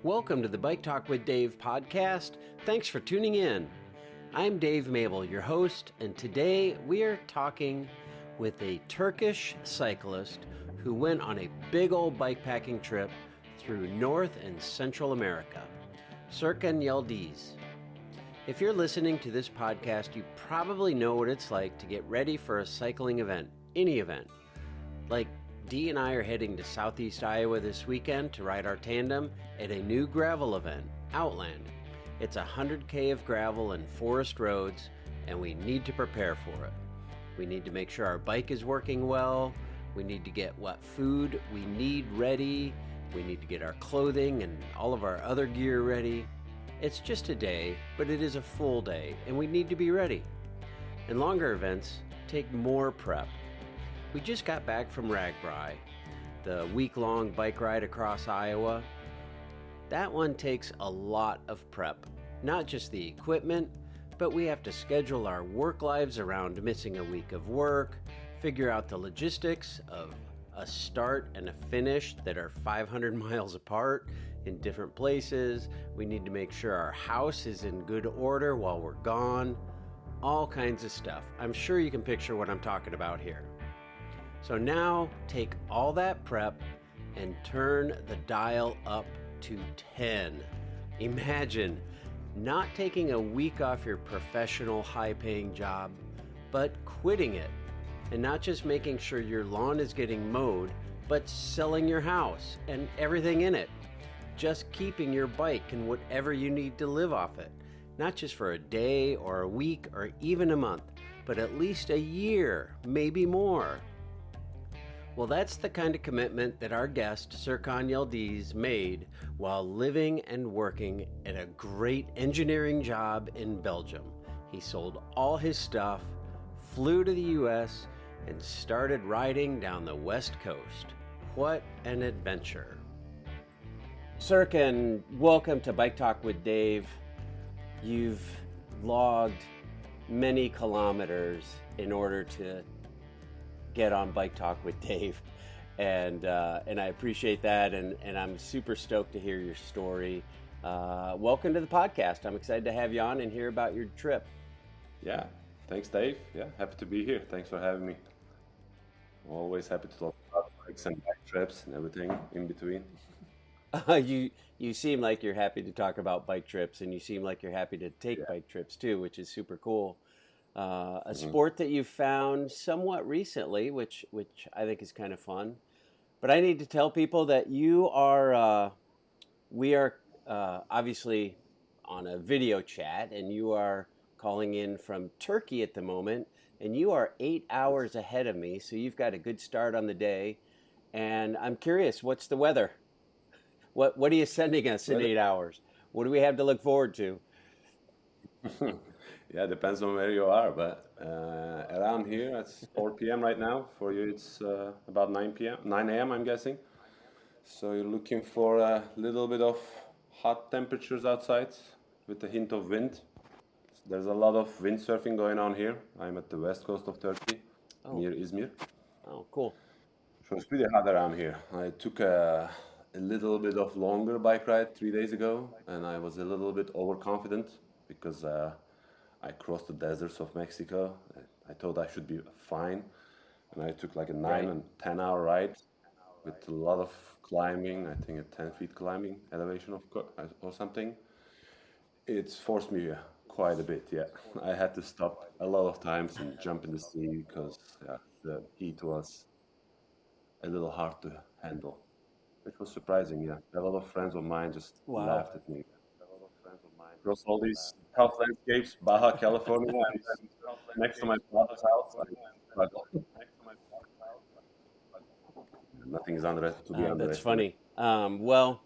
Welcome to the Bike Talk with Dave podcast. Thanks for tuning in. I'm Dave Mabel, your host, and today we are talking with a Turkish cyclist who went on a big old bikepacking trip through North and Central America, Serkan Yildiz. If you're listening to this podcast, you probably know what it's like to get ready for a cycling event, any event. Like Dee and I are heading to Southeast Iowa this weekend to ride our tandem at a new gravel event, Outland. It's 100K of gravel and forest roads, and we need to prepare for it. We need to make sure our bike is working well. We need to get what food we need ready. We need to get our clothing and all of our other gear ready. It's just a day, but it is a full day, and we need to be ready. And longer events take more prep. We just got back from Ragbri, the week-long bike ride across Iowa. That one takes a lot of prep, not just the equipment, but we have to schedule our work lives around missing a week of work, figure out the logistics of a start and a finish that are 500 miles apart in different places. We need to make sure our house is in good order while we're gone. All kinds of stuff. I'm sure you can picture what I'm talking about here. So now take all that prep and turn the dial up to 10. Imagine not taking a week off your professional high-paying job, but quitting it. And not just making sure your lawn is getting mowed, but selling your house and everything in it. Just keeping your bike and whatever you need to live off it. Not just for a day or a week or even a month, but at least a year, maybe more. Well, that's the kind of commitment that our guest, Serkan Yildiz, made while living and working at a great engineering job in Belgium. He sold all his stuff, flew to the US, and started riding down the West Coast. What an adventure. Serkan, welcome to Bike Talk with Dave. You've logged many kilometers in order to get on Bike Talk with Dave, and I appreciate that, and I'm super stoked to hear your story. Welcome to the podcast. I'm excited to have you on and hear about your trip. Yeah, thanks, Dave. Yeah, happy to be here. Thanks for having me. Always happy to talk about bikes and bike trips and everything in between. You seem like you're happy to talk about bike trips, and you seem like you're happy to take bike trips too, which is super cool. A sport that you found somewhat recently, which I think is kind of fun. But I need to tell people that we are obviously on a video chat, and you are calling in from Turkey at the moment, and you are 8 hours ahead of me, so you've got a good start on the day. And I'm curious, what's the weather? What are you sending us in 8 hours? What do we have to look forward to? Yeah, depends on where you are, but around here it's 4 p.m. right now. For you, it's about 9 a.m. I'm guessing. So you're looking for a little bit of hot temperatures outside with a hint of wind. There's a lot of windsurfing going on here. I'm at the west coast of Turkey, near Izmir. Oh, cool. So it's pretty hot around here. I took a little bit of longer bike ride 3 days ago, and I was a little bit overconfident because I crossed the deserts of Mexico. I thought I should be fine, and I took like a 9 and 10 hour ride with a lot of climbing. I think a 10 feet climbing elevation or something. It's forced me quite a bit. Yeah, I had to stop a lot of times and jump in the sea because the heat was a little hard to handle. It was surprising. Yeah, a lot of friends of mine just Wow. laughed at me. Across all these tough landscapes, Baja California, and then next to my father's house, I struggle. Nothing is to be That's underestimated. funny. Well,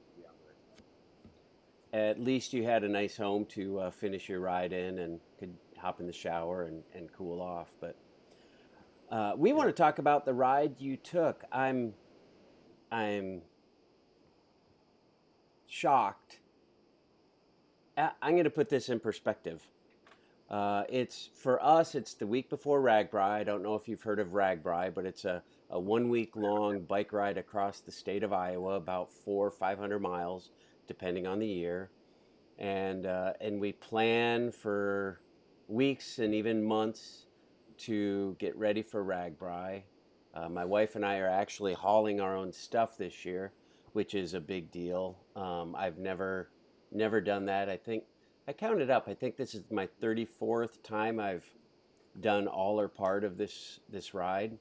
at least you had a nice home to finish your ride in and could hop in the shower and cool off. But we want to talk about the ride you took. I'm shocked. I'm going to put this in perspective. It's for us. It's the week before Ragbri. I don't know if you've heard of Ragbri, but it's a 1 week long bike ride across the state of Iowa, about 400 or 500 miles, depending on the year. And we plan for weeks and even months to get ready for Ragbri. My wife and I are actually hauling our own stuff this year, which is a big deal. I've never done that. I think I counted up. I think this is my 34th time I've done all or part of this ride.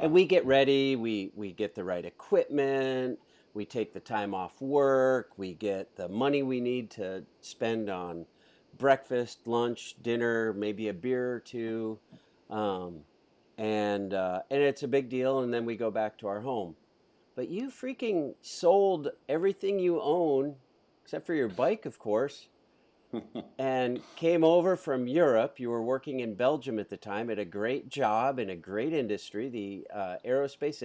And Wow. we get ready. We get the right equipment. We take the time off work. We get the money we need to spend on breakfast, lunch, dinner, maybe a beer or two, um, and it's a big deal. And then we go back to our home. But you freaking sold everything you own, except for your bike, of course, and came over from Europe. You were working in Belgium at the time at a great job in a great industry, the aerospace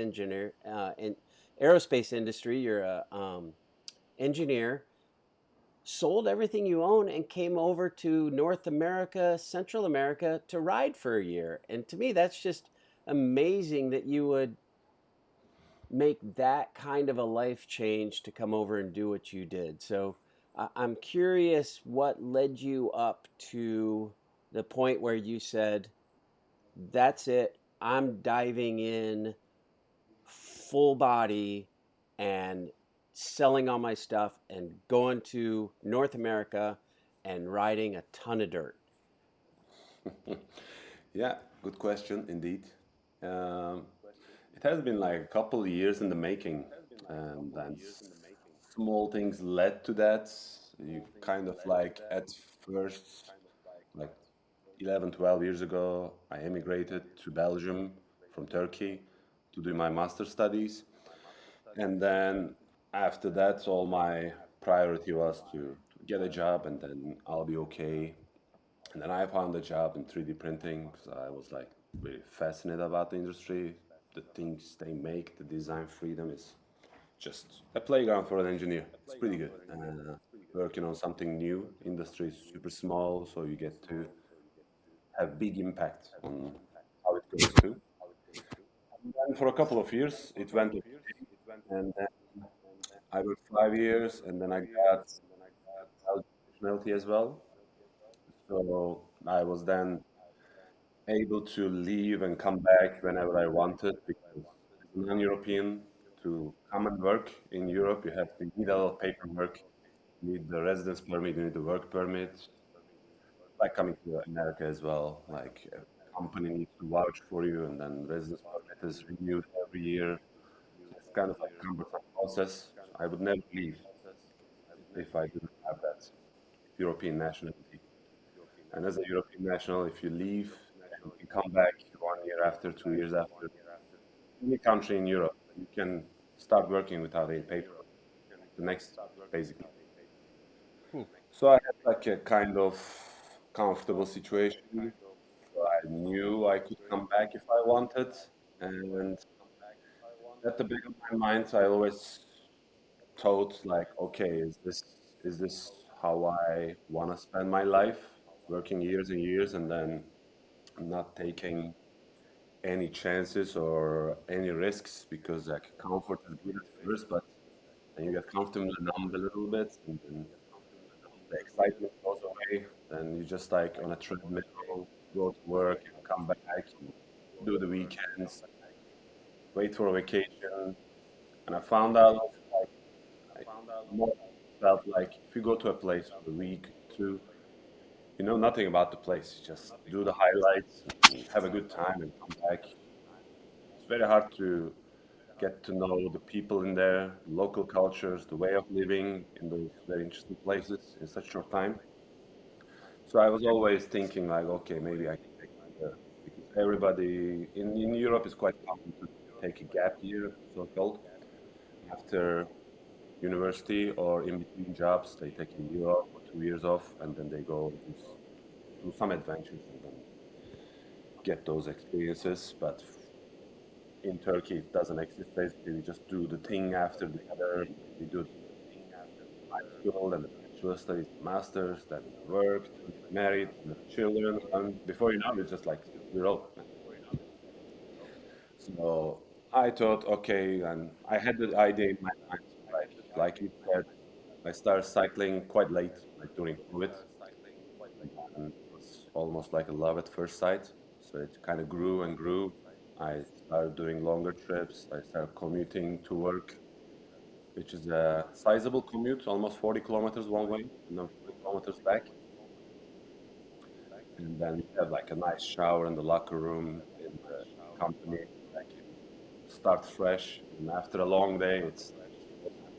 industry. You're a engineer. Sold everything you own and came over to North America, Central America to ride for a year. And to me, that's just amazing that you would make that kind of a life change to come over and do what you did. So I'm curious what led you up to the point where you said, that's it, I'm diving in full body and selling all my stuff and going to North America and riding a ton of dirt. Yeah, good question indeed. Um, it has been like a couple of years in the making, and then small things led to that. You kind of like at first, like 11, 12 years ago, I emigrated to Belgium from Turkey to do my master studies. And then after that, all my priority was to get a job and then I'll be okay. And then I found a job in 3D printing because I was like really fascinated about the industry. The things they make, the design freedom is just a playground for an engineer. It's pretty good. Working on something new, industry is super small, so you get to have big impact on how it goes too. And then for a couple of years, it went okay. And then I worked 5 years, and then I got Belgian nationality as well. So I was then able to leave and come back whenever I wanted because as a non-European to come and work in Europe, you need a lot of paperwork. You need the residence permit, you need the work permit. Like coming to America as well, like a company needs to vouch for you, and then residence permit is renewed every year. So it's kind of like a cumbersome process. So I would never leave if I didn't have that European nationality. And as a European national, if you leave and you come back 1 year after, 2 years after, any country in Europe, you can start working without any paperwork. The next, basically. Hmm. So I had like a kind of comfortable situation. So I knew I could come back if I wanted. And at the back of my mind, I always thought like, okay, is this how I want to spend my life, working years and years and then not taking any chances or any risks because like comfort is good at first, but then you get comfortable and numb a little bit, and then the excitement goes away. Then you just like on a treadmill, go to work and come back, and do the weekends, wait for a vacation. And I found out like I more felt like if you go to a place for a week, two, you know nothing about the place. You just do the highlights, and have a good time, and come back. It's very hard to get to know the people in there, local cultures, the way of living in those very interesting places in such short time. So I was always thinking like, okay, maybe I can take a year because everybody in Europe is quite common to take a gap year, so called, after university or in between jobs. They take a year off or 2 years off, and then they go do some adventures and then get those experiences. But in Turkey, it doesn't exist. Basically, we just do the thing after the other. We do high school and bachelor's studies, master's, then worked, married, and have children, and before you know it, it's just like we're old. So I thought, okay, and I had the idea in my mind, like you said, I started cycling quite late, like during COVID, and it was almost like a love at first sight. So it kind of grew and grew. I started doing longer trips. I started commuting to work, which is a sizable commute, almost 40 kilometers one way and then 40 kilometers back. And then you have like a nice shower in the locker room in the company. Like you start fresh, and after a long day, it's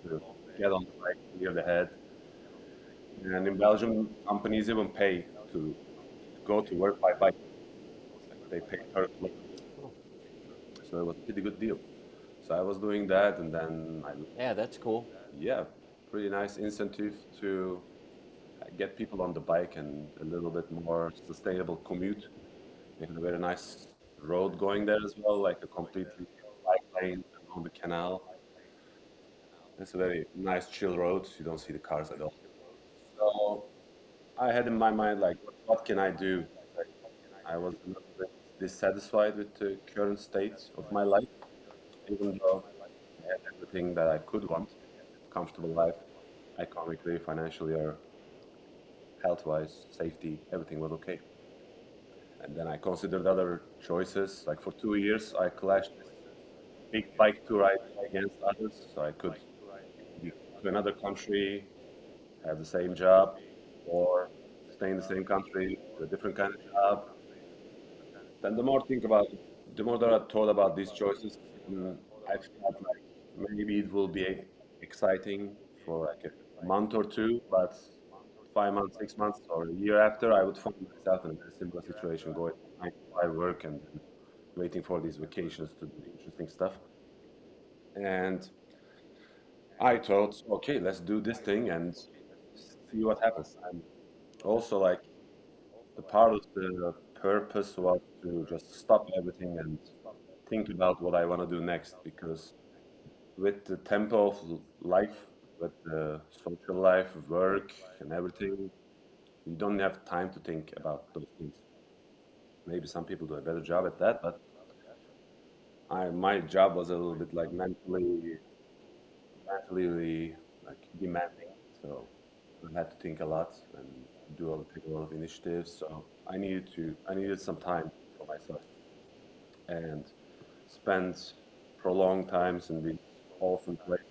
to get on the bike, clear the head. And in Belgium, companies even pay to go to work by bike. Like they pay per kilometer, Oh, so it was a pretty good deal. So I was doing that, and then yeah, that's cool. yeah, pretty nice incentive to get people on the bike and a little bit more sustainable commute. We had a very nice road going there as well, like a completely bike lane along the canal. It's a very nice, chill road. You don't see the cars at all. So I had in my mind, like, what can I do? Like, I was a little bit dissatisfied with the current state of my life, even though I had everything that I could want, comfortable life, economically, financially, or health-wise, safety, everything was okay. And then I considered other choices. Like for 2 years, I clashed this big bike tour idea against others. So I could either go to another country, have the same job, or stay in the same country, do a different kind of job. Then the more think about it, the more that I thought about these choices, I felt like maybe it will be exciting for like a month or two, but 5 months, 6 months, or a year after, I would find myself in a very similar situation, going from 9 to 5 work and then waiting for these vacations to do interesting stuff. And I thought, okay, let's do this thing and see what happens. And also, like, the part of the purpose was to just stop everything and think about what I want to do next. Because with the tempo of life, with the social life, work, and everything, you don't have time to think about those things. Maybe some people do a better job at that, but my job was a little bit like mentally like demanding. So I had to think a lot and take a lot of initiatives. So I needed some time for myself and spent prolonged times in these awesome places.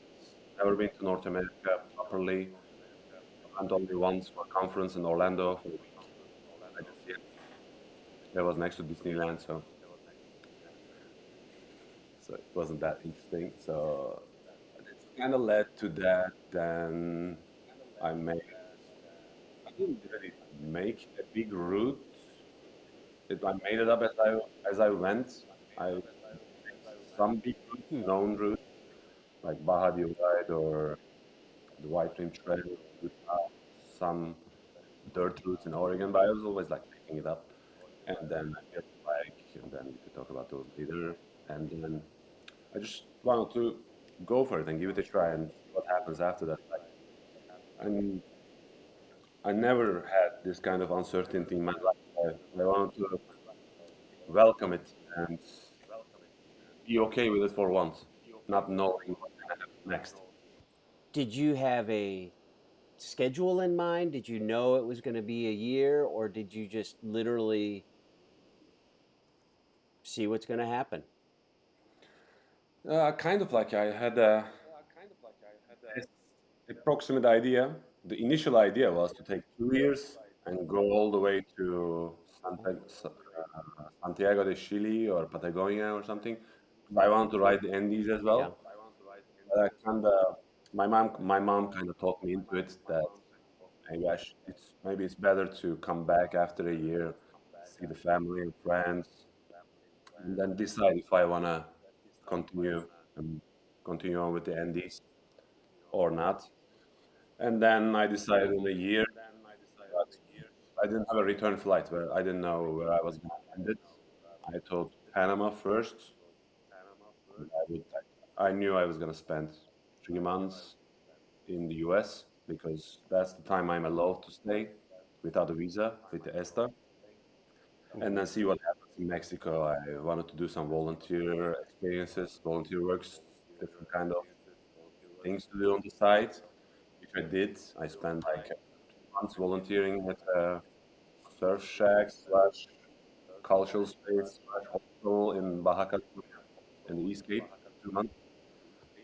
Never been to North America properly. Went only once for a conference in Orlando for a week. I just see it. That was next to Disneyland, so it wasn't that interesting. So it kind of led to that. Then I made. I didn't really make a big route. I made it up as I went. I picked some big routes, Hmm. known routes like Baja de Ride or the White Rim Trail, Utah, some dirt routes in Oregon. But I was always like picking it up, and then I get the bike, and then we could talk about those later. And then I just wanted to go for it and give it a try and see what happens after that. Like, and I never had this kind of uncertainty in my life. I wanted to welcome it and be okay with it for once, not knowing what's gonna happen next. Did you have a schedule in mind? Did you know it was going to be a year, or did you just literally see what's going to happen? Kind of like I had this approximate idea. The initial idea was to take 2 years and go all the way to Santiago de Chile or Patagonia or something. I want to ride the Andes as Yeah. well. But I kind of my mom kind of talked me into it that maybe it's better to come back after a year, see the family and friends, and then decide if I wanna continue and continue on with the Andes or not. And then I decided in a year, but I didn't have a return flight where I didn't know where I was gonna end it. I thought Panama first. I knew I was gonna spend 3 months in the US. because that's the time I'm allowed to stay without a visa with the ESTA, and Hmm. then see what happens in Mexico. I wanted to do some volunteer experiences, volunteer works, different kind of things to do on the side, which I did. I spent like 2 months volunteering at a surf shack slash cultural space slash hostel in Baja California in the East Cape. 2 months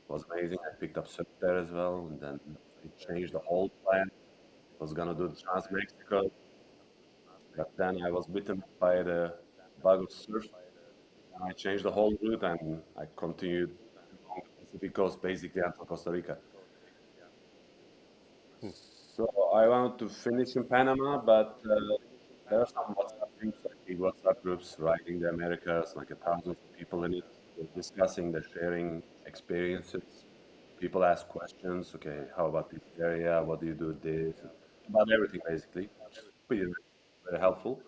was amazing. I picked up surf there as well, and then it changed the whole plan. Was gonna do the Trans Mexico, but then I was bitten by the bug of surf. And I changed the whole route and I continued along the Pacific coast, basically until Costa Rica. Hmm. So I wanted to finish in Panama, but there are some WhatsApp groups, like big WhatsApp groups, riding the Americas, like 1,000 people in it. They're discussing, they're sharing experiences. People ask questions. Okay, how about this area? What do you do with this? About everything, basically, which is pretty nice, very helpful.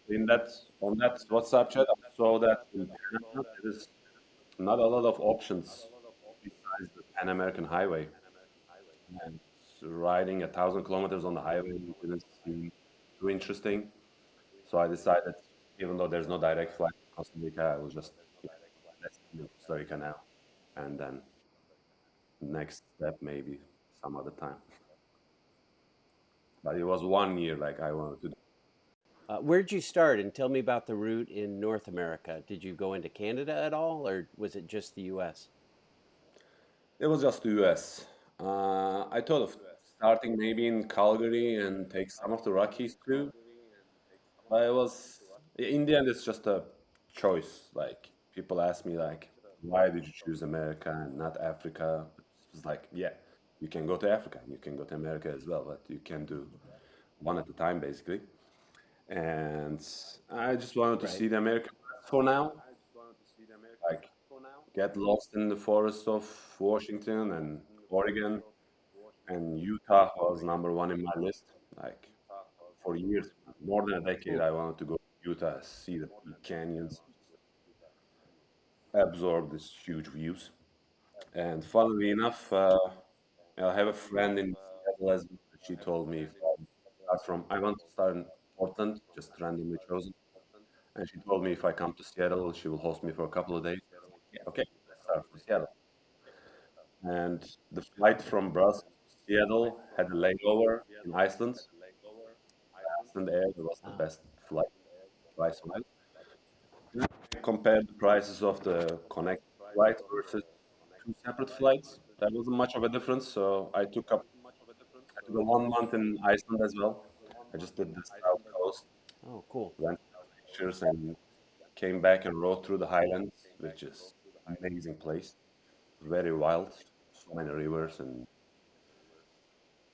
In that on that WhatsApp chat, I saw that in Panama there is not a lot of options besides the Pan American Highway, and riding 1,000 kilometers on the highway didn't seem too interesting. So I decided, even though there's no direct flight to Costa Rica, I will just, yeah, let's be in Costa Rica now, and then next step maybe some other time. But it was 1 year like I wanted to do. Where'd you start? And tell me about the route in North America. Did you go into Canada at all, or was it just the U.S.? It was just the US. I thought of starting maybe in Calgary and take some of the Rockies too, but it was in the end it's just a choice. Like people ask me like, why did you choose America and not Africa? It's like, yeah, you can go to Africa, you can go to America as well, but you can do one at a time basically. And I just wanted to Right. see the American West for now, like get lost in the forests of Washington and Oregon, and Utah was number one in my list. Like for years, more than a decade, Hmm. I wanted to go to Utah, see the big canyons, absorb these huge views. And funnily enough, I have a friend in Seattle as well. She told me if I want to start in Portland, just randomly chosen. And she told me if I come to Seattle, she will host me for a couple of days. I was like, yeah, okay, let's start from Seattle. And the flight from Brussels to Seattle had a layover in Iceland. Iceland Air was the Ah. best flight price-wise. And I compared the prices of the connecting flight versus two separate flights. There wasn't much of a difference, so I took a 1 month in Iceland as well. I just did the south coast, Oh, cool. went to the glaciers, and came back and rode through the highlands, which is amazing place. Very wild, so many rivers and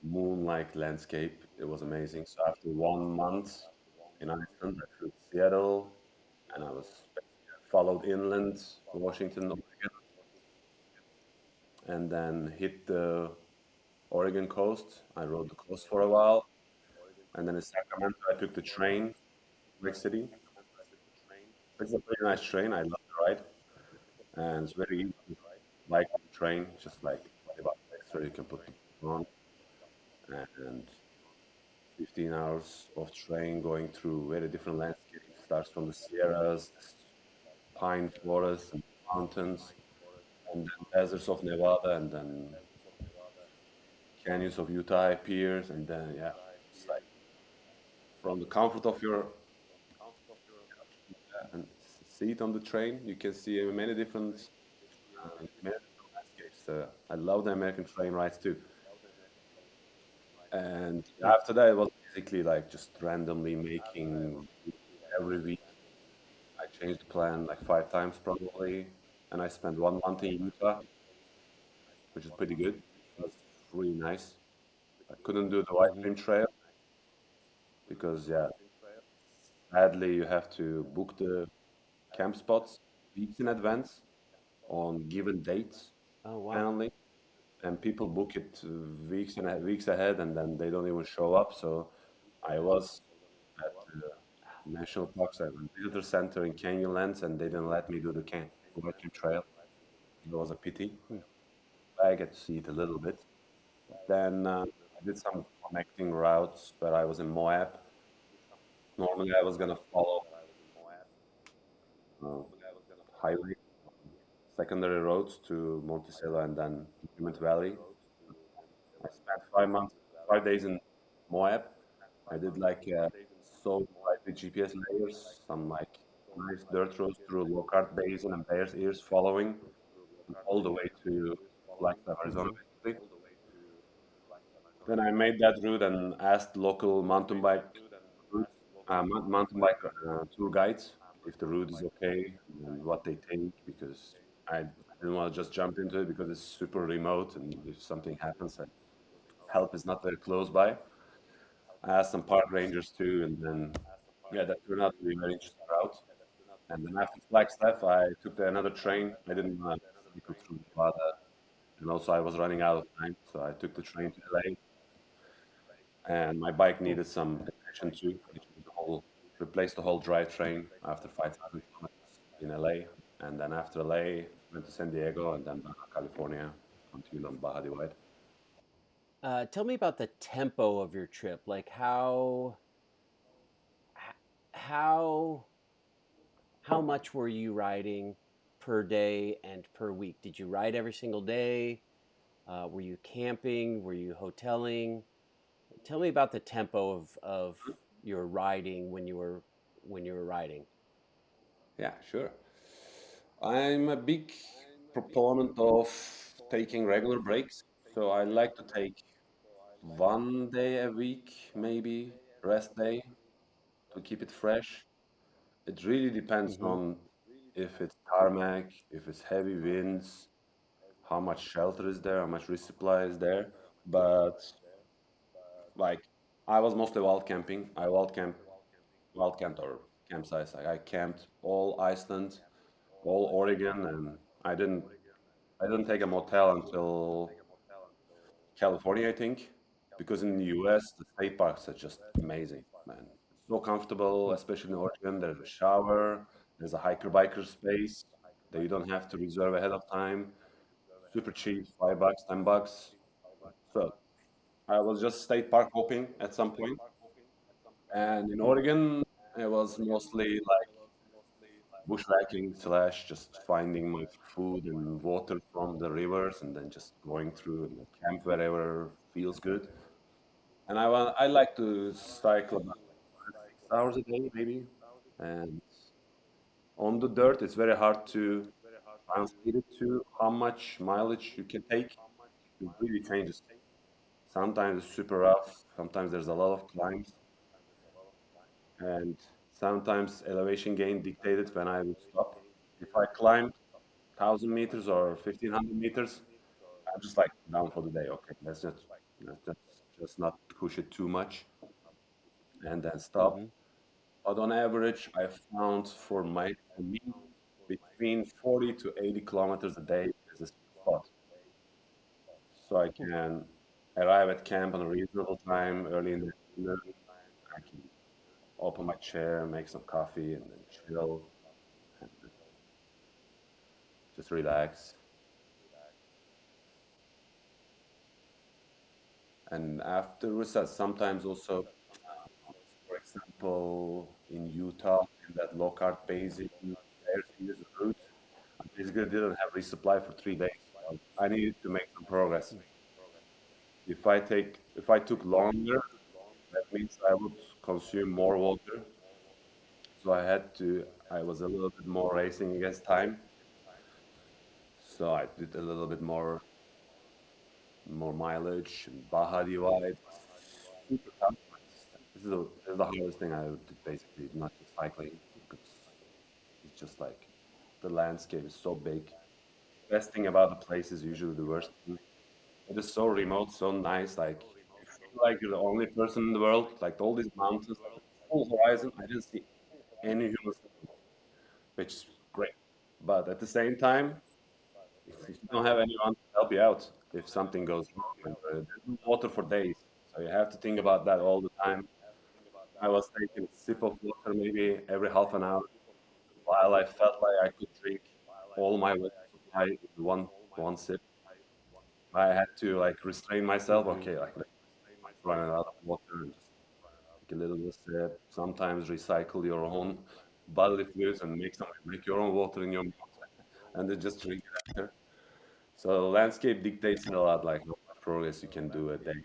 moon-like landscape. It was amazing. So after 1 month in Iceland, I flew to Seattle, and I was followed inland, Washington, Oregon, and then hit the Oregon coast. I rode the coast for a while, and then in Sacramento, I took the train, Lake City. It's a pretty nice train. I love the ride, and it's very easy to bike on the train. Just like 20 bucks extra, you can put on, and 15 hours of train going through very different landscapes. Starts from the Sierras, pine forests, and mountains, and then deserts of Nevada, and then canyons of Utah appears, and then yeah, it's like from the comfort of your and seat on the train, you can see many different landscapes. I love the American train rides too. And Hmm. after that, it was basically like just randomly making every week. I changed the plan like 5 times probably, and I spent 1 month in Utah, which is pretty good. It was really nice. I couldn't do the White Hmm. Rim Trail because, yeah, sadly you have to book the camp spots weeks in advance on given dates Oh, wow. only, and people book it weeks ahead, and then they don't even show up. So I was at the National Park Service Visitor Center in Canyonlands, and they didn't let me do the White Rim Trail. It was a pity. Hmm. I get to see it a little bit. Then I did some connecting routes where I was in Moab. Normally, I was gonna follow uh, highway, secondary roads to Monticello and then Monument Valley. I spent 5 months, 5 days in Moab. I did like so with GPS layers, some like nice dirt roads through Lockhart Basin and Bears Ears following, and all the way to Flagstaff, Arizona, Mm-hmm. basically. Then I made that route and asked local route, mountain bike tour guides if the route is okay and what they take because I didn't want to just jump into it because it's super remote and if something happens, help is not very close by. I asked some park rangers too, and then yeah, that turned out to be a very interesting route. And then after Flagstaff, I took another train. I didn't want to cycle through Nevada, and also I was running out of time, so I took the train to LA. And my bike needed some attention too. I changed replaced the whole drivetrain after 5,000 kilometers in LA, and then after LA, went to San Diego, and then Baja California, continued on Baja Divide. Tell me about the tempo of your trip. Like how how much were you riding per day and per week? Did you ride every single day? Were you camping? Were you hoteling? Tell me about the tempo of your riding when you were riding. Yeah, sure. I'm a big proponent of taking regular breaks. So I like to take 1 day a week, maybe rest day to keep it fresh. It really depends Mm-hmm. on if it's tarmac, if it's heavy winds, how much shelter is there, how much resupply is there. But like I was mostly wild camping. Wild camped or campsites. I camped all Iceland, all Oregon, and I didn't take a motel until California, I think, because in the US, the state parks are just amazing, man. So comfortable, especially in Oregon. There's a shower, there's a hiker biker space that you don't have to reserve ahead of time. Super cheap, $5, $10. So I was just state park hopping at some point, and in Oregon, it was mostly like bushwhacking slash just finding my food and water from the rivers and then just going through and camp wherever feels good. And I like to cycle about 6 hours a day maybe. And on the dirt, it's very hard to translate it to how much mileage you can take. It really changes. Sometimes it's super rough. Sometimes there's a lot of climbs, and sometimes elevation gain dictated when I would stop. If I climbed 1,000 meters or 1,500 meters, I'm just like down for the day. Okay, let's just not push it too much and then stop. Mm-hmm. But on average, I found for me between 40 to 80 kilometers a day is a sweet spot. So I can arrive at camp on a reasonable time early in the afternoon. I can open my chair, make some coffee, and then chill and just relax. And afterwards, sometimes also, for example, in Utah, in that Lockhart Basin, there's a route. I basically didn't have resupply for 3 days. So I needed to make some progress. If I took longer, that means I would consume more water. So I was a little bit more racing against time. So I did a little bit more mileage and Baja Divide. Super tough, but this is the hardest thing I did basically, not just cycling, because it's just like the landscape is so big. Best thing about the place is usually the worst thing. It is so remote, so nice. Like you feel like you're the only person in the world. Like all these mountains, like the full horizon. I didn't see any humans, which is great. But at the same time, if you don't have anyone to help you out, if something goes wrong, and there's no water for days, so you have to think about that all the time. I was taking a sip of water maybe every half an hour, while I felt like I could drink all my water supply in one sip. I had to like restrain myself. Hmm. Okay, like might run out of water and just take a little bit sip. Sometimes recycle your own bodily fluids and make your own water in your mouth and then just drink it after. So landscape dictates a lot, like how much progress you can do a day,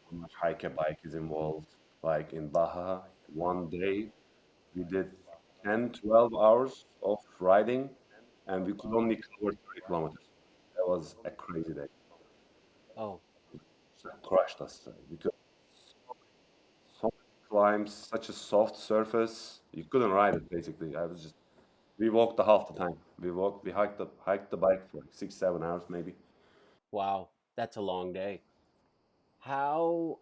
how much hike a bike is involved. Like in Baja, one day we did 10, 12 hours of riding and we could only cover 30 kilometers. That was a crazy day. Oh, So it crushed us because so many climbs, such a soft surface, you couldn't ride it basically. I was just we walked the half the time. We hiked the bike for like 6, 7 hours maybe. wow. That's a long day. How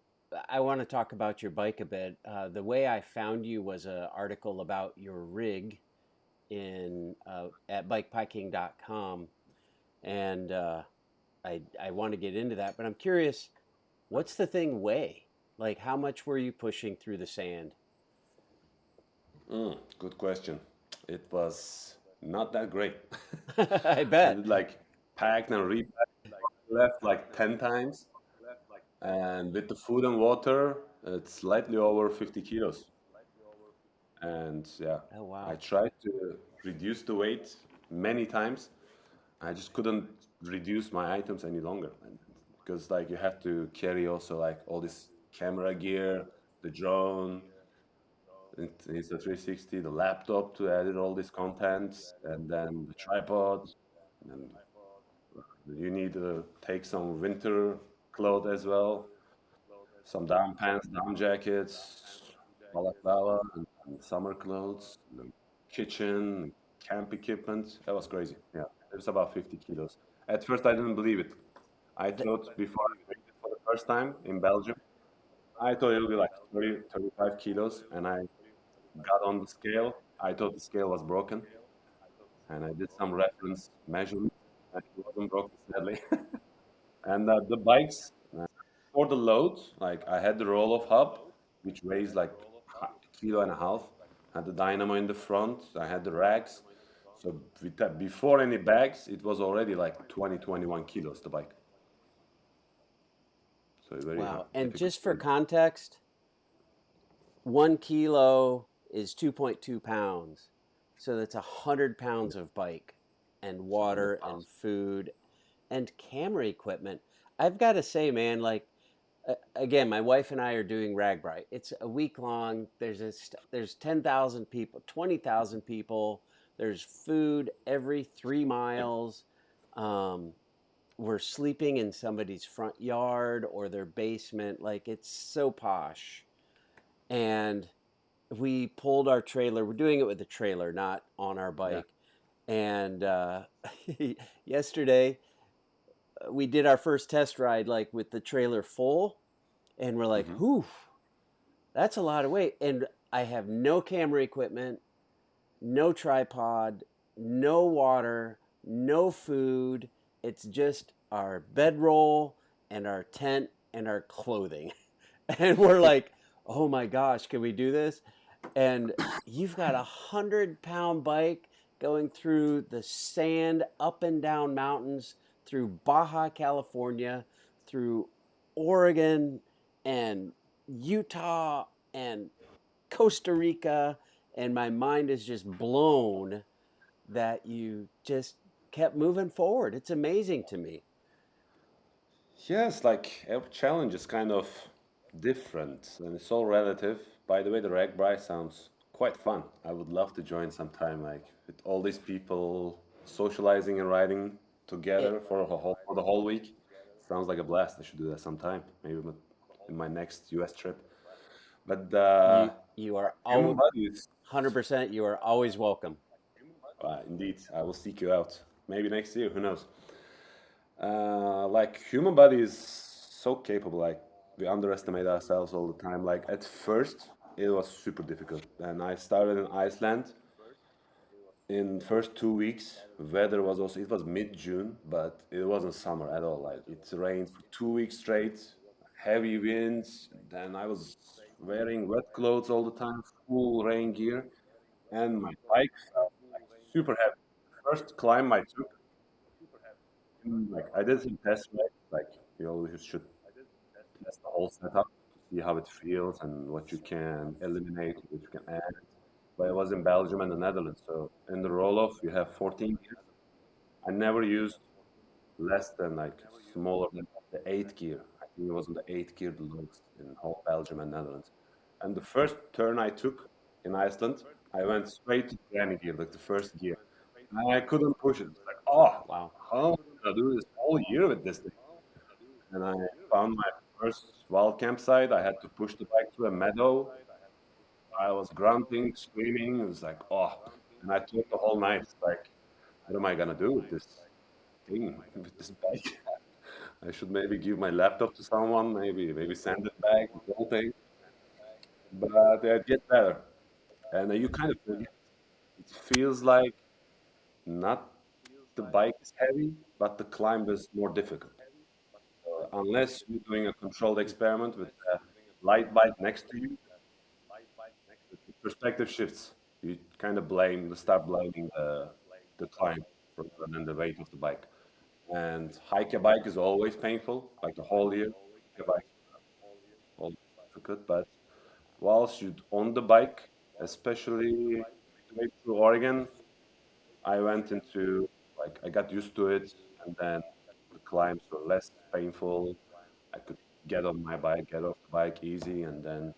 I want to talk about your bike a bit. The way I found you was an article about your rig in at bikepacking.com, and I want to get into that. But I'm curious, what's the thing weigh? Like, how much were you pushing through the sand? Good question. It was not that great. I I bet. did like packed and repacked, left like 10 times. And with the food and water, it's slightly over 50 kilos. And yeah, Oh I wow. tried to reduce the weight many times. I just couldn't reduce my items any longer. And because like you have to carry also like all this camera gear, the drone, it's a 360, the laptop to edit all these contents, and then the tripod. And you need to take some winter clothes as well, some down pants, down jackets, balaclava, and summer clothes, and kitchen, camp equipment. That was crazy. Yeah, it was about 50 kilos. At first, I didn't believe it. I Th- thought before I weighed it for the first time in Belgium, I thought it would be like 30, 35 kilos, and I got on the scale. I thought the scale was broken, and I did some reference measurements, and it wasn't broken, sadly. And the bikes, for the load, like I had the roll-off hub, which weighs like a kilo and a half. Had the dynamo in the front. I had the racks. So with that, before any bags, it was already like 20, 21 kilos, the bike. So very wow. And difficult just to for do. context, 1 kilo is 2.2 pounds. So that's 100 pounds of bike and It's 100 water and pounds. food and camera equipment. I've got to say, man, like again, my wife and I are doing Ragbri. It's a week long. There's 10,000 people, 20,000 people. There's food every 3 miles. Um, we're sleeping in somebody's front yard or their basement. Like it's so posh. And we pulled our trailer. We're doing it with a trailer, not on our Yeah. bike. And yesterday we did our first test ride, like with the trailer full, and we're like, Hmm. "Whew, that's a lot of weight." And I have no camera equipment, no tripod, no water, no food. It's just our bedroll and our tent and our clothing. And we're like, oh my gosh, can we do this? And you've got 100-pound bike going through the sand, up and down mountains, through Baja California, through Oregon and Utah and Costa Rica, and my mind is just blown that you just kept moving forward. It's amazing to me. Yes, like every challenge is kind of different and it's all relative. By the way, the Ragbri sounds quite fun. I would love to join sometime, like with all these people socializing and riding It together for the whole week. Sounds like a blast. I should do that sometime, maybe in my next US trip. But you are human all body is, 100%. You are always welcome. indeed, I will seek you out. Maybe next year, who knows? Like human body is so capable. Like we underestimate ourselves all the time. Like at first, it was super difficult. And I started in Iceland. In first 2 weeks, weather was also it was mid-June, but it wasn't summer at all. Like it rained for 2 weeks straight, heavy winds. Then I was wearing wet clothes all the time, full rain gear, and my bike felt like super heavy. First climb I took, like I did some test rides. Like you always should test the whole setup to see how it feels and what you can eliminate, what you can add. But it was in Belgium and the Netherlands. So in the roll-off, you have 14 gears. I never used less than like smaller than the eighth gear. I think it was in the eighth gear the lowest in all Belgium and Netherlands. And the first turn I took in Iceland, I went straight to granny gear, like the first gear. And I couldn't push it. It's like, oh, Wow. how am I gonna do this whole year with this thing? And I found my first wild campsite. I had to push the bike through a meadow. I was grunting, screaming. It was like, oh. And I thought the whole night, like, what am I gonna do with this thing, with this bike? I should maybe give my laptop to someone, maybe send it back, the whole thing. But it gets better, and you kind of forget. It feels like not the bike is heavy, but the climb is more difficult. Unless you're doing a controlled experiment with a light bike next to you, the perspective shifts. You kind of start blaming the climb rather than the weight of the bike. And hike a bike is always painful, like the whole year. Hike a bike is always difficult, but whilst you on the bike, especially midway through Oregon, I went into like I got used to it, and then the climbs were less painful. I could get on my bike, get off the bike easy, and then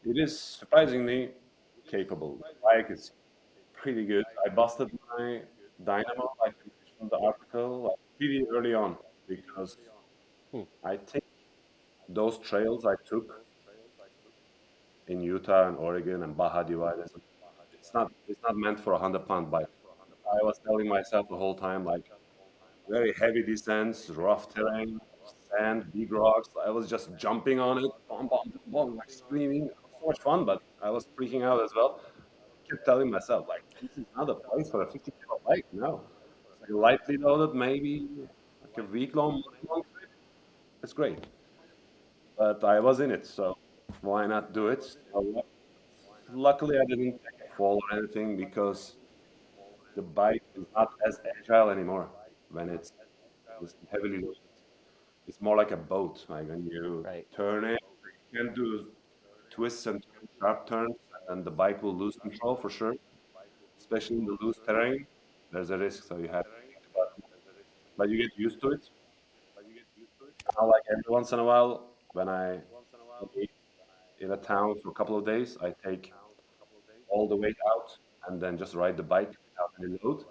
it is surprisingly capable. The bike is pretty good. I busted my dynamo, like I mentioned in the article, like pretty early on because Hmm. I think those trails I took in Utah and Oregon and Baja Divide, it's not meant for a 100-pound bike. I was telling myself the whole time, like very heavy descents, rough terrain, sand, big rocks. I was just jumping on it, bom, bom, bom, bom, like screaming. It was so much fun, but I was freaking out as well. Kept telling myself, like, this is not a place for a 50-kilo bike. No, it's like lightly loaded, maybe like a week long, month long trip. It's great, but I was in it, so why not do it? Luckily, I didn't take a fall or anything because the bike is not as agile anymore when it's heavily loaded. It's more like a boat. Like when you Right. turn it, you can do twists and sharp turns, and the bike will lose control for sure. Especially in the loose terrain, there's a risk, so you have to think about it. But you get used to it. Now, like every once in a while, when I stay in a town for a couple of days, I take all the weight out and then just ride the bike without any load,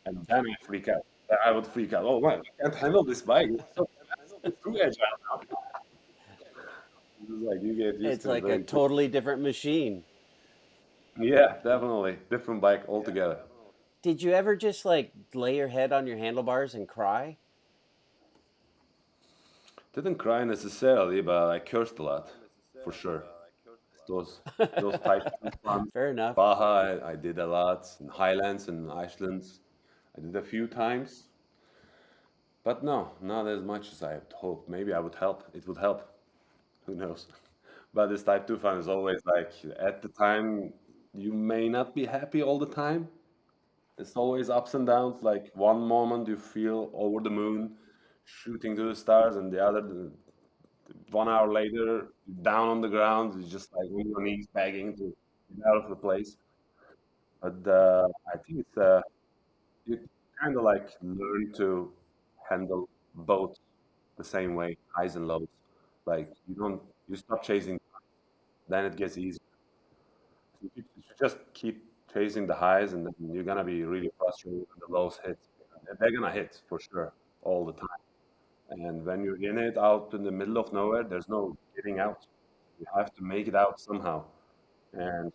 and then I freak out. I would freak out. Oh man, I can't handle this bike. It's so fast. It's too agile now. It's like you get used It's to it like a very quick. totally different machine. Yeah, definitely. Different bike altogether. Did you ever just like lay your head on your handlebars and cry? Didn't cry necessarily, but I cursed a lot, for sure. Those type 2 fun. Fair enough. Baja, I did a lot. In Highlands and Iceland, I did a few times. But no, not as much as I had hoped. Maybe I would help. It would help. Who knows? But this type 2 fun is always like, at the time, you may not be happy all the time. It's always ups and downs. Like one moment you feel over the moon, shooting to the stars, and the other, 1 hour later, down on the ground, you're just like on your knees begging to get out of the place. But I think you kind of like learn to handle both the same way, highs and lows. Like you stop chasing, then it gets easy. You just keep chasing the highs, and then you're gonna be really frustrated when the lows hit. They're gonna hit for sure all the time. And when you're in it, out in the middle of nowhere, there's no getting out. You have to make it out somehow, and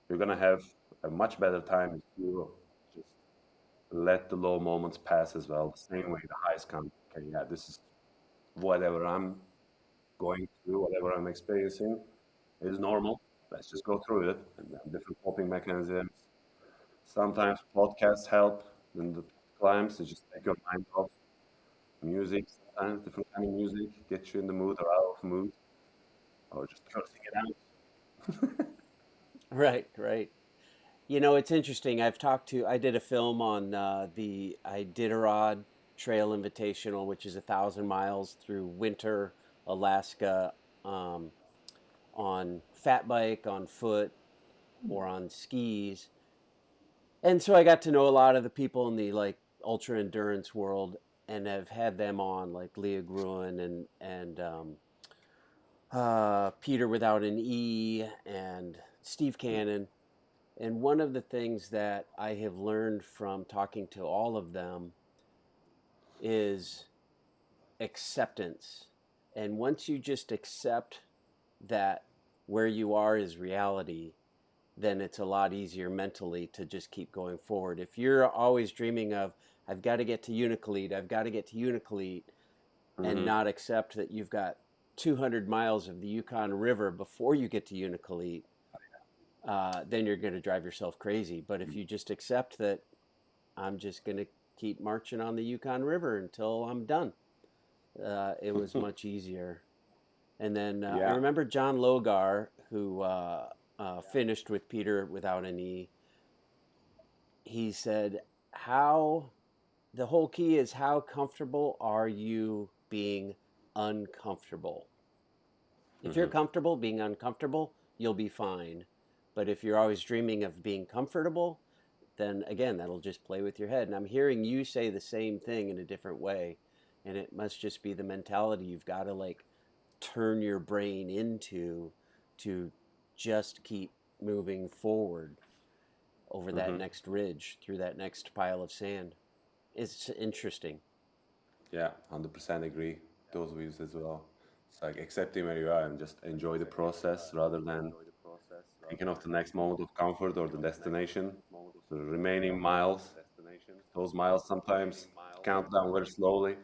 you're gonna have a much better time if you just let the low moments pass as well. The same way the highs come. Okay, yeah, this is whatever I'm going through, whatever I'm experiencing is normal. Let's just go through it. And then different coping mechanisms. Sometimes podcasts help in the climbs to just take your mind off. Music, sometimes different kind of music, get you in the mood or out of mood, or just cursing it out. Right, right. You know, it's interesting. I did a film on the Iditarod. Trail Invitational, which is 1,000 miles through winter Alaska, um, on fat bike, on foot, or on skis. And so I got to know a lot of the people in the like ultra endurance world, and have had them on, like Leah Gruen and Peter without an E and Steve Cannon. And one of the things that I have learned from talking to all of them is acceptance. And once you just accept that where you are is reality, then it's a lot easier mentally to just keep going forward. If you're always dreaming of, I've got to get to Unicolete, I've got to get to Unicolete, and Mm-hmm. not accept that you've got 200 miles of the Yukon River before you get to Unicolete, then you're going to drive yourself crazy. But if you just accept that I'm just going to keep marching on the Yukon River until I'm done, it was much easier. And then I Yeah. remember John Logar, who finished with Peter without an E. He said, "How the whole key is how comfortable are you being uncomfortable? If you're Mm-hmm. comfortable being uncomfortable, you'll be fine. But if you're always dreaming of being comfortable, then again, that'll just play with your head." And I'm hearing you say the same thing in a different way. And it must just be the mentality you've got to like turn your brain into to just keep moving forward over that Mm-hmm. next ridge, through that next pile of sand. It's interesting. Yeah, 100% agree. Those views as well. It's like accepting where you are and just enjoy the process rather than thinking of the next moment of comfort or the destination. The remaining miles, those miles sometimes count down very slowly.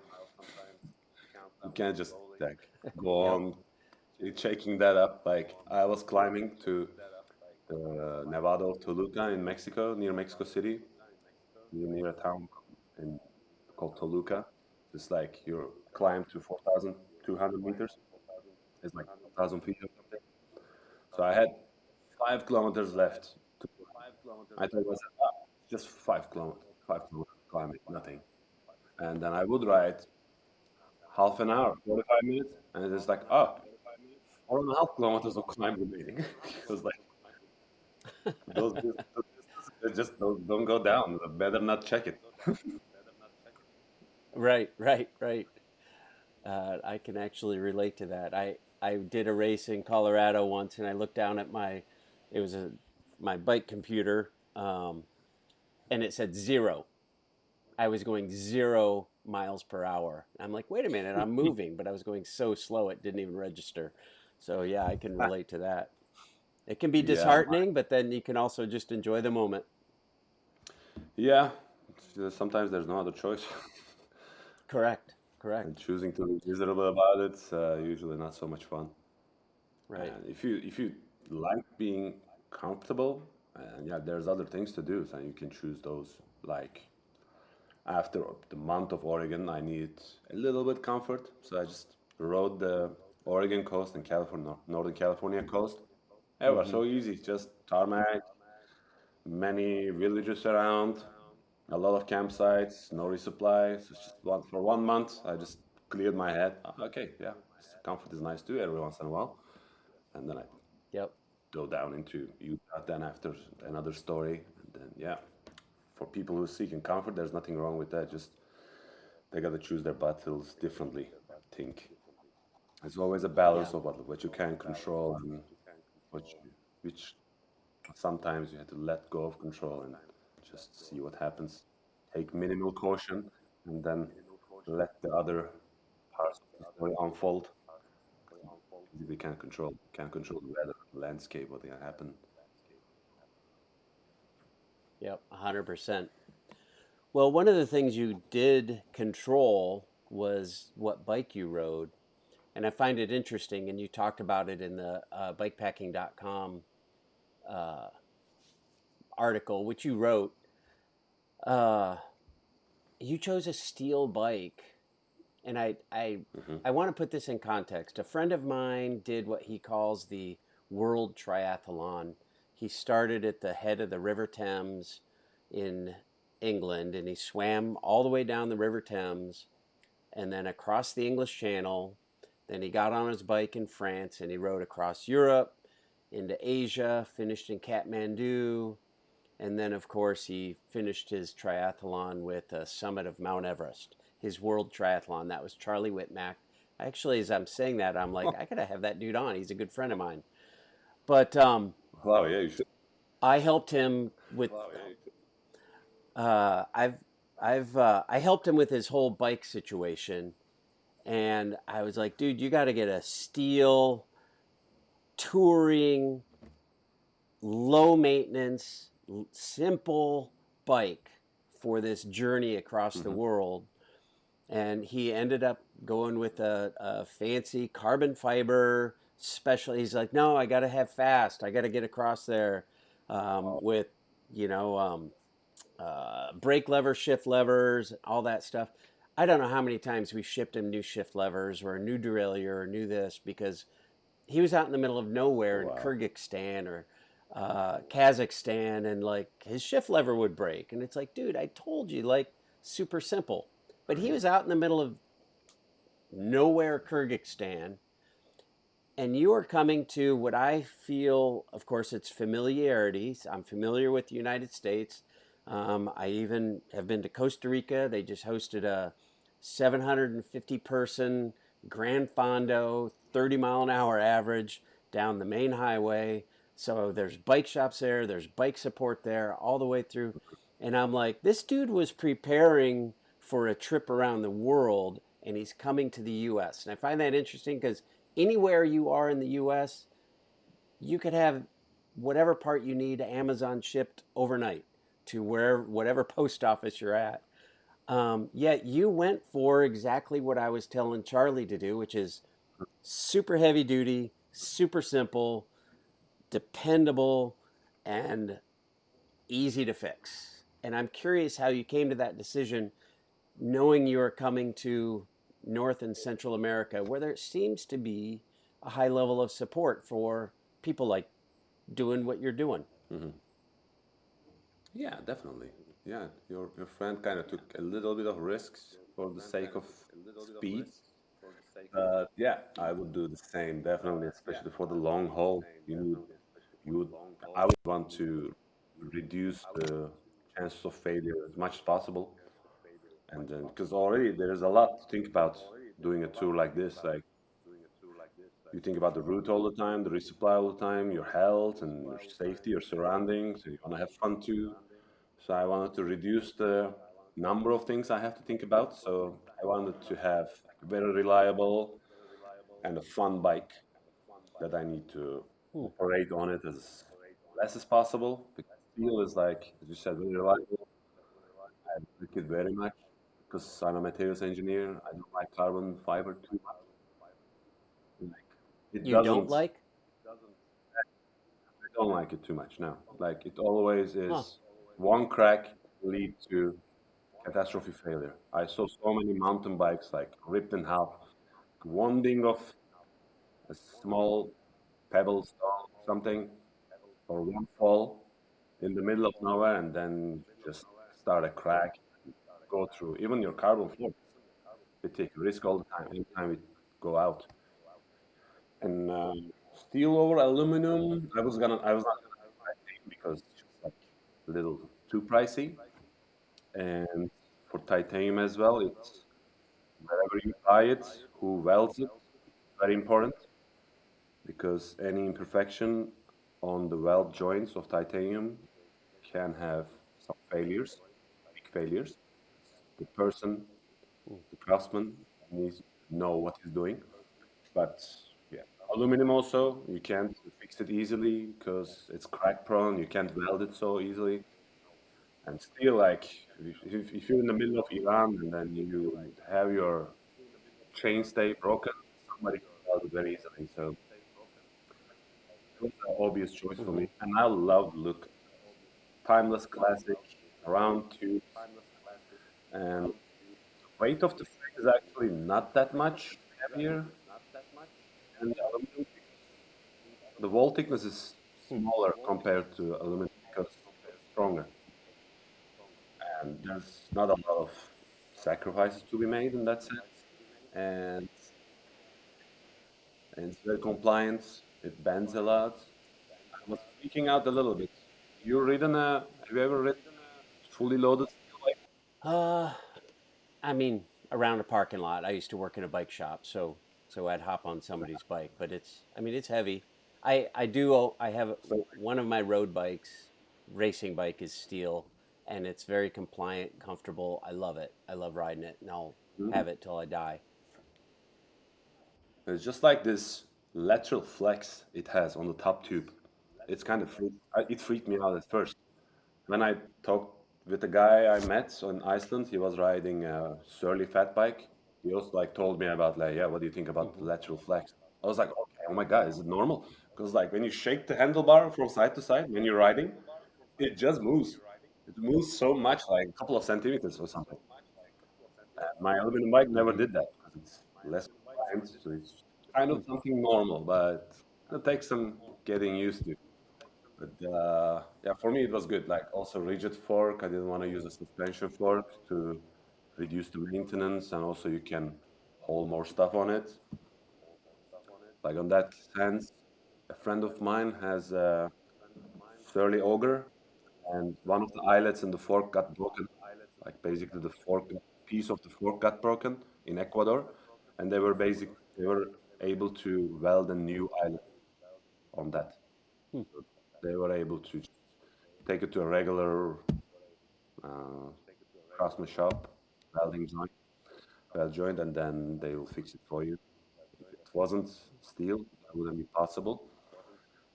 You can't just like go Yep. on checking that up. Like I was climbing to the Nevada of Toluca in Mexico, near Mexico City, near a town in, called Toluca. It's like you climb to 4,200 meters. It's like 1,000 feet or something. So I had 5 kilometers left to climb. I thought it was just 5 kilometers, 5 kilometers climbing, nothing. And then I would ride half an hour, 45 minutes, and it's like, oh, 4.5 kilometers of climb remaining. It was like, those distances, they just don't go down. Better not check it. Right, right, right. I can actually relate to that. I did a race in Colorado once, and I looked down at it was my bike computer, and it said zero. I was going 0 miles per hour. I'm like, wait a minute, I'm moving, but I was going so slow it didn't even register. So yeah, I can relate to that. It can be Yeah, disheartening, but then you can also just enjoy the moment. yeah. Sometimes there's no other choice. Correct, And correct. choosing to be miserable about it's usually not so much fun. Right. And if you like being comfortable, and yeah, there's other things to do, so you can choose those. Like after the month of Oregon, I need a little bit comfort, so I just rode the Oregon coast and California, Northern California coast. It was Mm-hmm. so easy, just tarmac, many villages around, a lot of campsites, no resupply. So it's just for 1 month, I just cleared my head. Okay, yeah, comfort is nice too every once in a while. And then I Yep. go down into Utah then after another story. And then, yeah, for people who are seeking comfort, there's nothing wrong with that. Just they got to choose their battles differently, I think. It's always a Yeah. balance of what you can control and which sometimes you have to let go of control and just see what happens. Take minimal caution and then let the other parts of the story unfold. We can't control the weather, the landscape, what's gonna happen. Yep. 100%. Well, one of the things you did control was what bike you rode. And I find it interesting, and you talked about it in the bikepacking.com uh, article, which you wrote. Uh, you chose a steel bike, and Hmm. I want to put this in context. A friend of mine did what he calls the World Triathlon. He started at the head of the River Thames in England, and he swam all the way down the River Thames and then across the English Channel. Then he got on his bike in France and he rode across Europe into Asia, finished in Kathmandu, and then, of course, he finished his triathlon with the summit of Mount Everest, his world triathlon. That was Charlie Whitmack. Actually, as I'm saying that, I'm like, I gotta have that dude on. He's a good friend of mine. But Wow, yeah, you should. I helped him with. I've I helped him with his whole bike situation, and I was like, dude, you got to get a steel touring, low maintenance, simple bike for this journey across the Hmm. world. And he ended up going with a fancy carbon fiber special. He's like, no, I got to have fast. I got to get across there with, you know, brake lever, shift levers, all that stuff. I don't know how many times we shipped him new shift levers or a new derailleur or new this because he was out in the middle of nowhere in Wow. Kyrgyzstan or Kazakhstan, and like his shift lever would break, and it's like, dude, I told you, like, super simple. But he was out in the middle of nowhere, Kyrgyzstan, and you are coming to what I feel, of course, it's familiarities. I'm familiar with the United States. I even have been to Costa Rica. They just hosted a 750 person Grand Fondo, 30-mile an hour average down the main highway. So there's bike shops there, there's bike support there, all the way through. And I'm like, this dude was preparing for a trip around the world and he's coming to the US. And I find that interesting because anywhere you are in the US, you could have whatever part you need Amazon shipped overnight to whatever post office you're at. Yet you went for exactly what I was telling Charlie to do, which is super heavy duty, super simple, dependable, and easy to fix. And I'm curious how you came to that decision, knowing you are coming to North and Central America, where there seems to be a high level of support for people like doing what you're doing. Hmm. Yeah, definitely. Yeah, your friend kind of took a little bit of risks for the sake of speed. But yeah, I would do the same, definitely, especially for the long haul. You would, I would want to reduce the chances of failure as much as possible. And then, because already there's a lot to think about doing a tour like this. Like, you think about the route all the time, the resupply all the time, your health and your safety, your surroundings, and you want to have fun too. So I wanted to reduce the number of things I have to think about. So I wanted to have like a very reliable and a fun bike that I need to Hmm. operate on it as less as possible. Because steel is like, as you said, very reliable. I like it very much because I'm a materials engineer. I don't like carbon fiber too much. Like, it You don't doesn't, like? I don't like it too much now. Like, it always Huh. is one crack lead to catastrophe failure. I saw so many mountain bikes like ripped in half. One ding of a small pebble stone, something, or one fall in the middle of nowhere, and then just start a crack, go through. Even your carbon floor, we take a risk all the time, anytime we go out. And steel over aluminum, I was not gonna do titanium because it's just like a little too pricey. And for titanium as well, it's wherever you buy it, who welds it, very important because any imperfection on the weld joints of titanium can have some failures, big failures. The person, the craftsman, needs to know what he's doing. But yeah, aluminum also, you can't fix it easily because it's crack prone. You can't weld it so easily. And still, like, if you're in the middle of Iran and then you have your chainstay broken, somebody can weld it very easily. So it was an obvious choice for Mm-hmm. me. And I love the look. Timeless classic, round tubes, and weight of the frame is actually not that much heavier than the aluminum because the wall thickness is Hmm. smaller compared to aluminum because it's stronger. and there's not a lot of sacrifices to be made in that sense. And, and it's very compliant. It bends a lot. I was freaking out a little bit. Have you ever ridden fully loaded steel bike? Uh, I mean, around a parking lot. I used to work in a bike shop, so I'd hop on somebody's bike, but I mean, it's heavy. I have So, one of my road bikes, racing bike is steel, and it's very compliant, comfortable. I love it. I love riding it, and I'll mhm. have it till I die. It's just like this lateral flex it has on the top tube. It freaked me out at first. When I talked with the guy I met in Iceland, he was riding a Surly fat bike. He also like told me about like, yeah, what do you think about the Hmm. lateral flex? I was like, okay, oh my God, is it normal? Because like when you shake the handlebar from side to side when you're riding, it just moves. It moves so much, like a couple of centimeters or something. My aluminum bike never Hmm. did that because it's less compliant, so it's kind of something normal, but it takes some getting used to. But yeah, for me it was good. Like also rigid fork. I didn't want to use a suspension fork to reduce the maintenance, and also you can hold more stuff on it. Like on that sense, a friend of mine has a Surly Ogre, and one of the eyelets in the fork got broken. Like basically the piece of the fork got broken in Ecuador, and they were able to weld a new eyelet on that. Hmm. So they were able to just take it to a regular uh, craftsman shop, welding joint, weld joint, and then they will fix it for you. If it wasn't steel, that wouldn't be possible.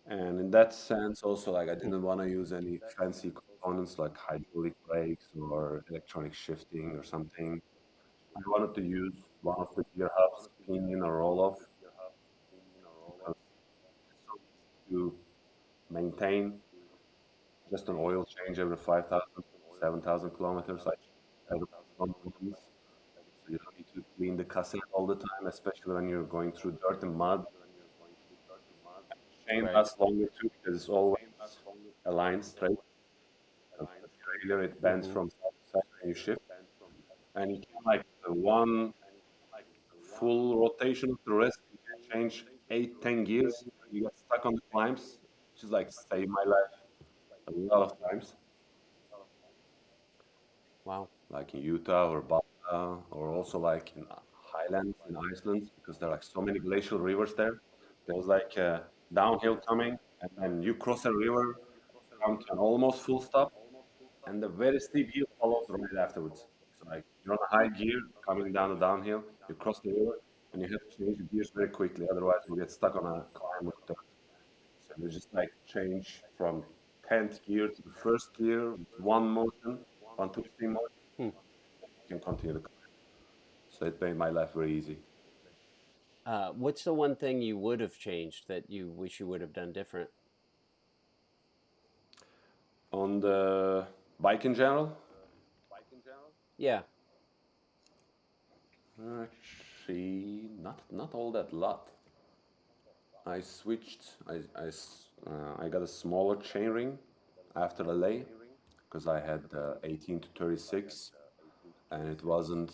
And in that sense, also like I Hmm. didn't want to use any fancy components like hydraulic brakes or electronic shifting or something. I wanted to use one of the gear hubs, pinion or roll off, because it's so easy to maintain. Just an oil change every 5,000, 7,000 kilometers. I changed on ones, so you don't need to clean the cassette all the time, especially when you're going through dirt and mud. Chain Right. lasts longer too because it's always aligned straight. Because the trailer it bends Hmm. from side to side when you shift, and you can like the one full rotation of the wrist. You can change 8, 10 gears. You get stuck on the climbs, which is like saved my life a lot of times, Wow. like in Utah or Baja, or also like in Highlands in Iceland, because there are like so many glacial rivers there. There's like downhill coming, and then you cross a river, come to an almost full stop, and the very steep hill follows right afterwards. So like you're on a high gear coming down the downhill, you cross the river, and you have to change the gears very quickly, otherwise you get stuck on a climb with dirt. So you just like change from 10th gear to the first gear with one motion, one twisting motion, Hmm. you can continue the climb. So it made my life very easy. What's the one thing you would have changed that you wish you would have done different? On the bike in general, Yeah. actually, not all that lot. I switched. I got a smaller chainring after the lay because I had 18 to 36, and it wasn't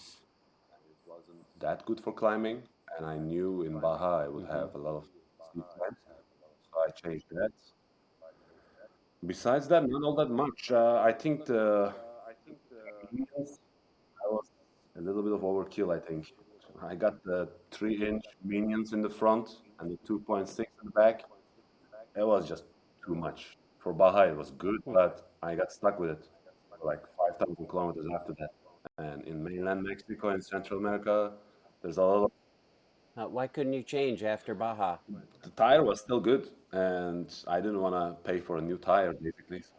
that good for climbing. And I knew in Baja I would Hmm. have a lot of steep climbs, so I changed that. Besides that, not all that much. I think the minions, I was a little bit of overkill. I think I got the 3-inch minions in the front and the 2.6 in the back. It was just too much. For Baja, it was good, Hmm. but I got stuck with it for like 5,000 kilometers after that. And in mainland Mexico and Central America, there's a lot of, Why couldn't you change after Baja? the tire was still good, and I didn't want to pay for a new tire, basically. So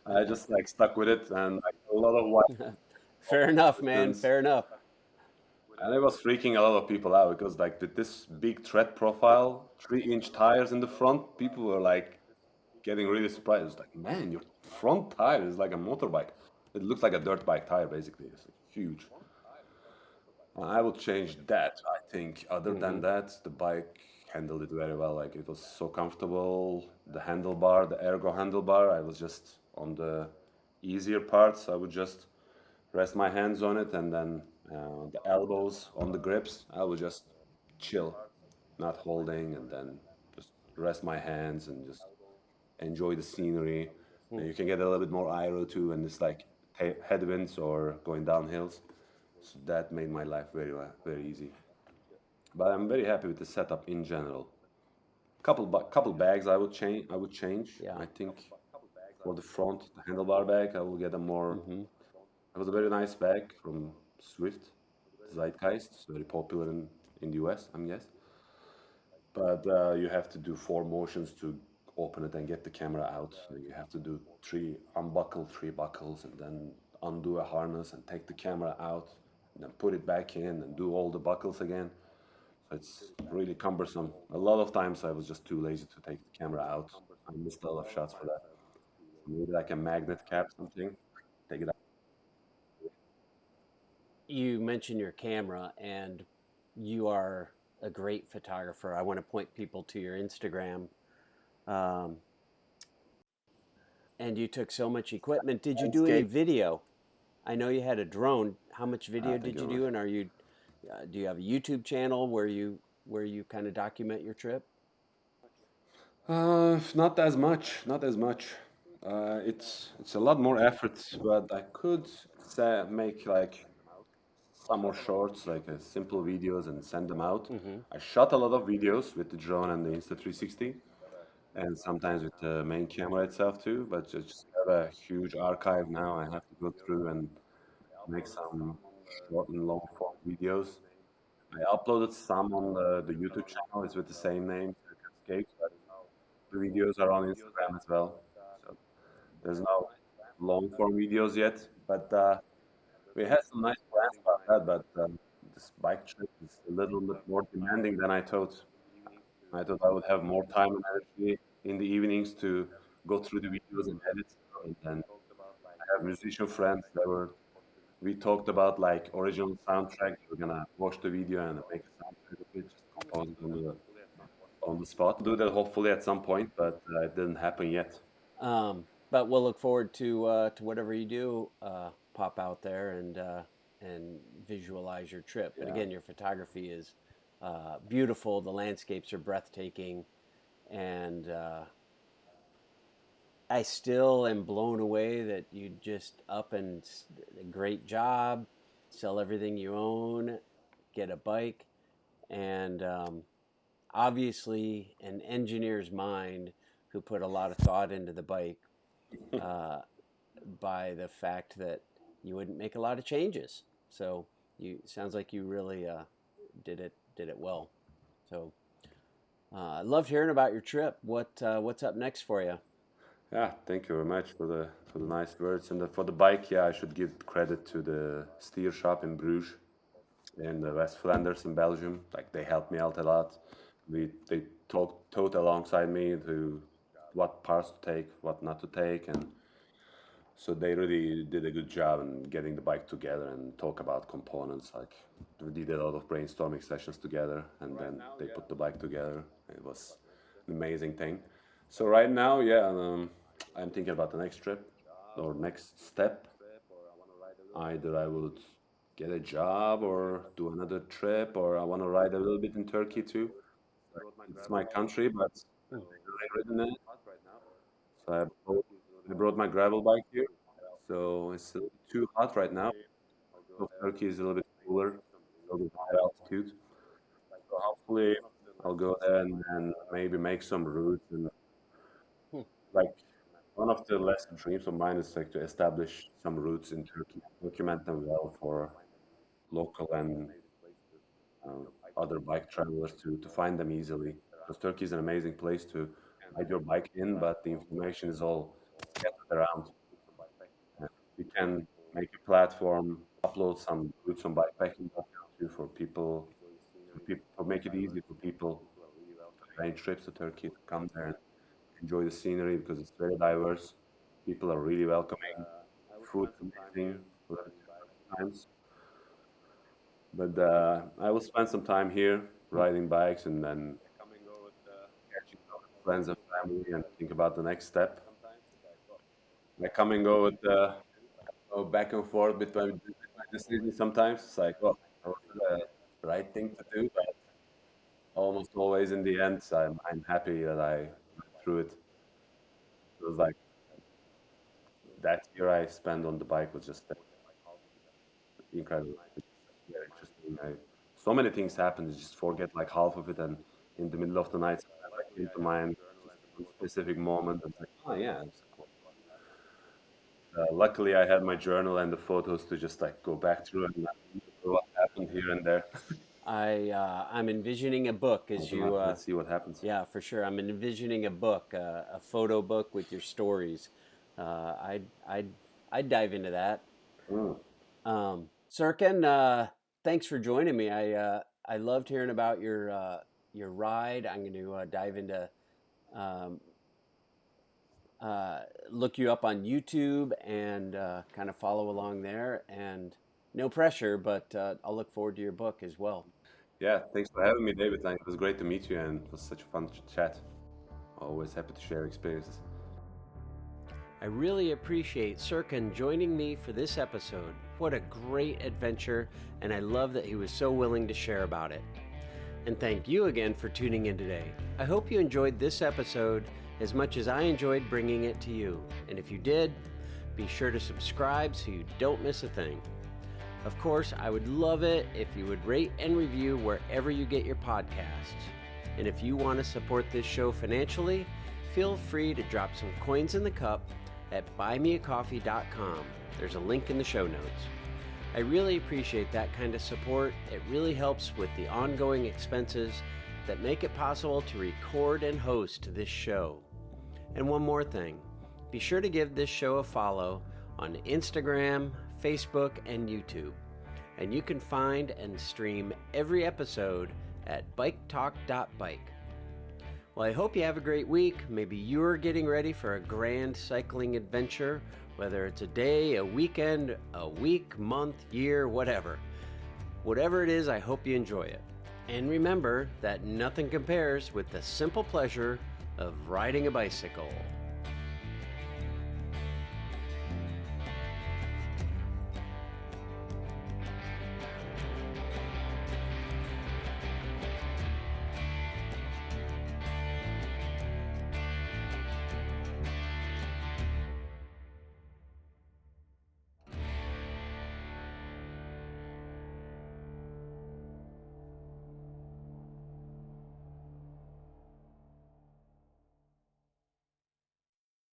I just like stuck with it, and like a lot of white Fair enough, man. distance. Fair enough. And it was freaking a lot of people out because like with this big tread profile, 3-inch tires in the front, people were like getting really surprised. Like, man, your front tire is like a motorbike. It looks like a dirt bike tire, basically. It's like huge. I would change that, I think. Other than Hmm. that, the bike handled it very well. Like, it was so comfortable. The handlebar, the ergo handlebar, I was just on the easier parts, I would just rest my hands on it, and then the elbows on the grips, I would just chill, not holding, and then just rest my hands and just enjoy the scenery. And Hmm. you can get a little bit more aero too, and it's like headwinds or going down hills. So that made my life very easy. But I'm very happy with the setup in general. Couple bags I would change. Yeah. I think for the front, the handlebar bag, I will get a more. Hmm. It was a very nice bag from Swift, Zeitgeist. It's very popular in the US, I'm guess. But you have to do four motions to open it and get the camera out. So you have to do unbuckle three buckles, and then undo a harness and take the camera out, and then put it back in and do all the buckles again. So it's really cumbersome. A lot of times I was just too lazy to take the camera out. I missed a lot of shots for that. So maybe like a magnet cap, something. Take it out. You mentioned your camera, and you are a great photographer. I want to point people to your Instagram. Um, and you took so much equipment. Did you do any Landscape. video? I know you had a drone. How much video Thank did you you very much. do? And do you have a YouTube channel where you kind of document your trip? Not as much, not as much. It's a lot more effort, but I could make like some more shorts, like simple videos, and send them out. Hmm. I shot a lot of videos with the drone and the Insta360, and sometimes with the main camera itself too. But just have a huge archive now. I have to go through and make some short and long form videos. I uploaded some on the YouTube channel. It's with the same name, Serkan. The videos are on Instagram as well. So there's no long form videos yet, but we had some nice plans about that. But this bike trip is a little bit more demanding than I thought. I thought I would have more time and energy in the evenings to go through the videos and edit. And then I have musician friends that we talked about like original soundtrack. We're gonna watch the video and make a soundtrack of it, just compose it on the spot. Do that hopefully at some point, but it didn't happen yet. But we'll look forward to whatever you do pop out there and visualize your trip. But Yeah. again, your photography is beautiful. The landscapes are breathtaking, and I still am blown away that you just up and a great job, sell everything you own, get a bike, and obviously an engineer's mind who put a lot of thought into the bike uh, by the fact that you wouldn't make a lot of changes. So you sounds like you really did it well. So I loved hearing about your trip. What's up next for you? Yeah, thank you very much for the nice words. And for the bike, yeah, I should give credit to the steer shop in Bruges in the West Flanders in Belgium. Like they helped me out a lot. They taught alongside me to what parts to take, what not to take, and so they really did a good job in getting the bike together and talk about components. Like we did a lot of brainstorming sessions together, and then they put the bike together. It was an amazing thing. So right now, yeah, I'm thinking about the next trip or next step. Either I would get a job or do another trip, or I want to ride a little bit in Turkey too. Like, it's my country, but Hmm. I've ridden it. So I brought my gravel bike here. So it's a little bit too hot right now. So Turkey is a little bit cooler, a little bit higher altitude. So hopefully I'll go there and maybe make some routes and Hmm. like one of the last dreams of mine is like to establish some routes in Turkey, document them well for local and other bike travelers to find them easily. Because Turkey is an amazing place to ride your bike in, but the information is all scattered around. And we can make a platform, upload some routes on bikepacking.com too for make it easy for people to arrange trips to Turkey to come there and enjoy the scenery because it's very diverse. People are really welcoming. Food is amazing times. But I will spend some time here riding bikes and then catching up with friends and family and think about the next step. I come and go with go back and forth between my decisions. Sometimes it's like, oh, that was the right thing to do, but almost always in the end, I'm happy that I went through it. It was like that year I spent on the bike was just incredible. It's very interesting. So many things happen. You just forget like half of it, and in the middle of the night, sometimes I came to mind just one specific moment. And it's like, oh yeah. Luckily, I had my journal and the photos to just like go back through and remember what happened here and there. I'm envisioning a book as Open up. you. Let's see what happens. Yeah, for sure. I'm envisioning a book, a photo book with your stories. I'd dive into that. Mm. Serkan, thanks for joining me. I loved hearing about your ride. I'm going to dive into um, look you up on YouTube and kind of follow along there. And no pressure, but I'll look forward to your book as well. Yeah, thanks for having me, David. It was great to meet you, and it was such a fun chat. Always happy to share experiences. I really appreciate Serkan joining me for this episode. What a great adventure, and I love that he was so willing to share about it. And thank you again for tuning in today. I hope you enjoyed this episode as much as I enjoyed bringing it to you. And if you did, be sure to subscribe so you don't miss a thing. Of course, I would love it if you would rate and review wherever you get your podcasts. And if you want to support this show financially, feel free to drop some coins in the cup at buymeacoffee.com. There's a link in the show notes. I really appreciate that kind of support. It really helps with the ongoing expenses that make it possible to record and host this show. And one more thing, be sure to give this show a follow on Instagram, Facebook, and YouTube. And you can find and stream every episode at biketalk.bike. Well, I hope you have a great week. Maybe you're getting ready for a grand cycling adventure, whether it's a day, a weekend, a week, month, year, whatever. Whatever it is, I hope you enjoy it. And remember that nothing compares with the simple pleasure of riding a bicycle.